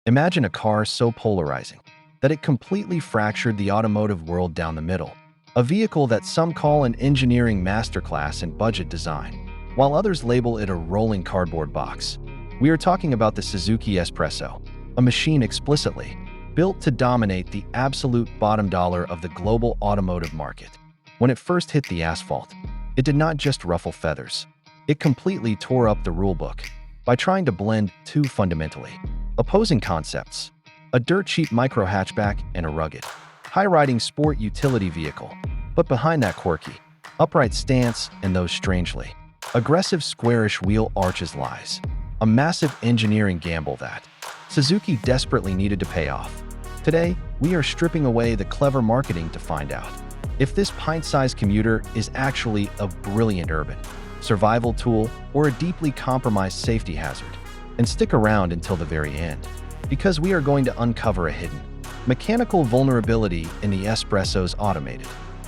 Imagine a car so polarizing that it completely fractured the automotive world down the middle. A vehicle that some call an engineering masterclass in budget design, while others label it a rolling cardboard box. We are talking about the Suzuki S-Presso, a machine explicitly built to dominate the absolute bottom dollar of the global automotive market. When it first hit the asphalt, it did not just ruffle feathers. It completely tore up the rulebook by trying to blend two fundamentally opposing concepts: a dirt-cheap micro-hatchback and a rugged, high-riding sport utility vehicle. But behind that quirky, upright stance and those strangely aggressive squarish wheel arches lies a massive engineering gamble that Suzuki desperately needed to pay off. Today, we are stripping away the clever marketing to find out if this pint-sized commuter is actually a brilliant urban survival tool or a deeply compromised safety hazard. And stick around until the very end, because we are going to uncover a hidden mechanical vulnerability in the S-Presso's automated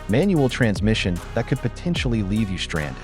manual transmission that could potentially leave you stranded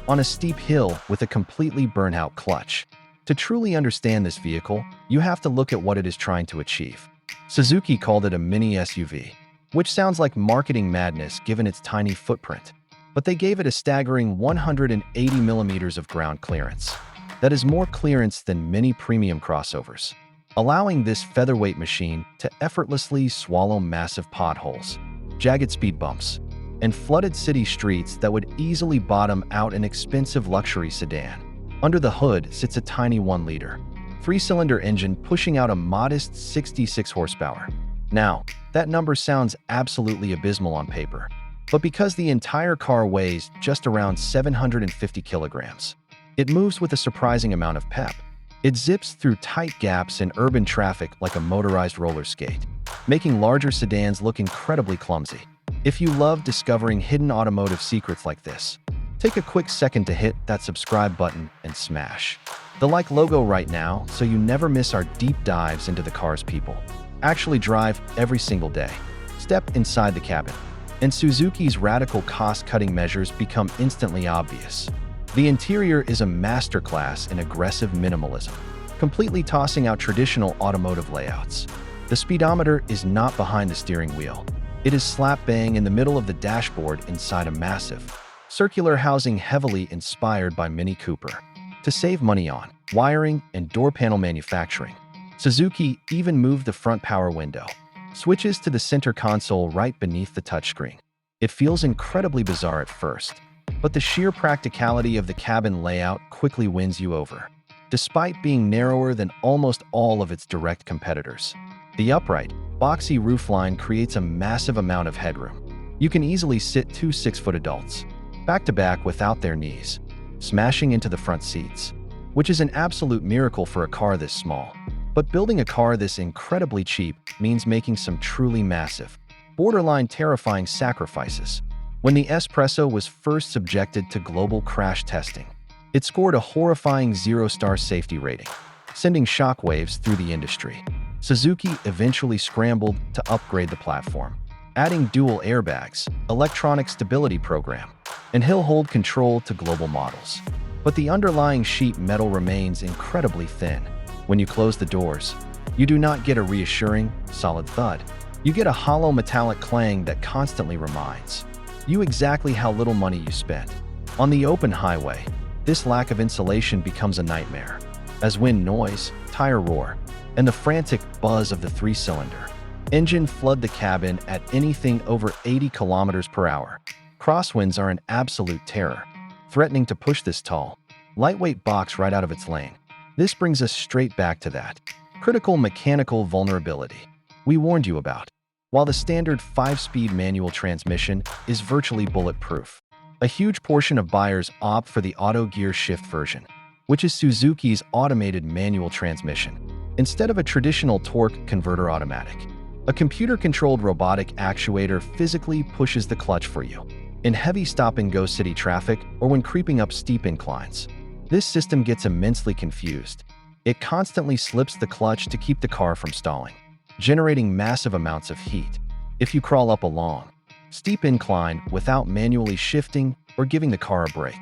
on a steep hill with a completely burnt-out clutch. To truly understand this vehicle, you have to look at what it is trying to achieve. Suzuki called it a mini SUV, which sounds like marketing madness given its tiny footprint, but they gave it a staggering 180 millimeters of ground clearance. That is more clearance than many premium crossovers, allowing this featherweight machine to effortlessly swallow massive potholes, jagged speed bumps, and flooded city streets that would easily bottom out an expensive luxury sedan. Under the hood sits a tiny 1-liter, 3-cylinder engine pushing out a modest 66 horsepower. Now, that number sounds absolutely abysmal on paper, but because the entire car weighs just around 750 kilograms, it moves with a surprising amount of pep. It zips through tight gaps in urban traffic like a motorized roller skate, making larger sedans look incredibly clumsy. If you love discovering hidden automotive secrets like this, take a quick second to hit that subscribe button and smash the like logo right now so you never miss our deep dives into the cars people actually drive every single day. Step inside the cabin, and Suzuki's radical cost-cutting measures become instantly obvious. The interior is a masterclass in aggressive minimalism, completely tossing out traditional automotive layouts. The speedometer is not behind the steering wheel. It is slap-bang in the middle of the dashboard inside a massive, circular housing heavily inspired by Mini Cooper. To save money on wiring and door panel manufacturing, Suzuki even moved the front power window switches to the center console right beneath the touchscreen. It feels incredibly bizarre at first, but the sheer practicality of the cabin layout quickly wins you over. Despite being narrower than almost all of its direct competitors, the upright, boxy roofline creates a massive amount of headroom. You can easily sit two 6-foot adults, back-to-back without their knees, smashing into the front seats, which is an absolute miracle for a car this small. But building a car this incredibly cheap means making some truly massive, borderline terrifying sacrifices. When the S-Presso was first subjected to global crash testing, it scored a horrifying 0-star safety rating, sending shockwaves through the industry. Suzuki eventually scrambled to upgrade the platform, adding dual airbags, electronic stability program, and hill-hold control to global models. But the underlying sheet metal remains incredibly thin. When you close the doors, you do not get a reassuring, solid thud. You get a hollow metallic clang that constantly reminds you exactly how little money you spent. On the open highway, this lack of insulation becomes a nightmare, as wind noise, tire roar, and the frantic buzz of the 3-cylinder engine flood the cabin at anything over 80 kilometers per hour. Crosswinds are an absolute terror, threatening to push this tall, lightweight box right out of its lane. This brings us straight back to that critical mechanical vulnerability we warned you about. While the standard 5-speed manual transmission is virtually bulletproof, a huge portion of buyers opt for the auto gear shift version, which is Suzuki's automated manual transmission. Instead of a traditional torque converter automatic, a computer-controlled robotic actuator physically pushes the clutch for you in heavy stop-and-go city traffic or when creeping up steep inclines. This system gets immensely confused. It constantly slips the clutch to keep the car from stalling, generating massive amounts of heat. If you crawl up a long, steep incline without manually shifting or giving the car a break,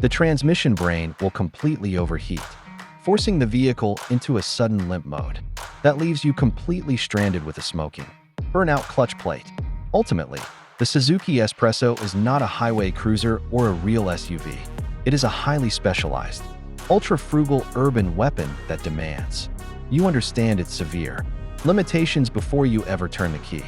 the transmission brain will completely overheat, forcing the vehicle into a sudden limp mode that leaves you completely stranded with a smoking, burnout clutch plate. Ultimately, the Suzuki S-Presso is not a highway cruiser or a real SUV. It is a highly specialized, ultra-frugal urban weapon that demands you understand its severe limitations before you ever turn the key.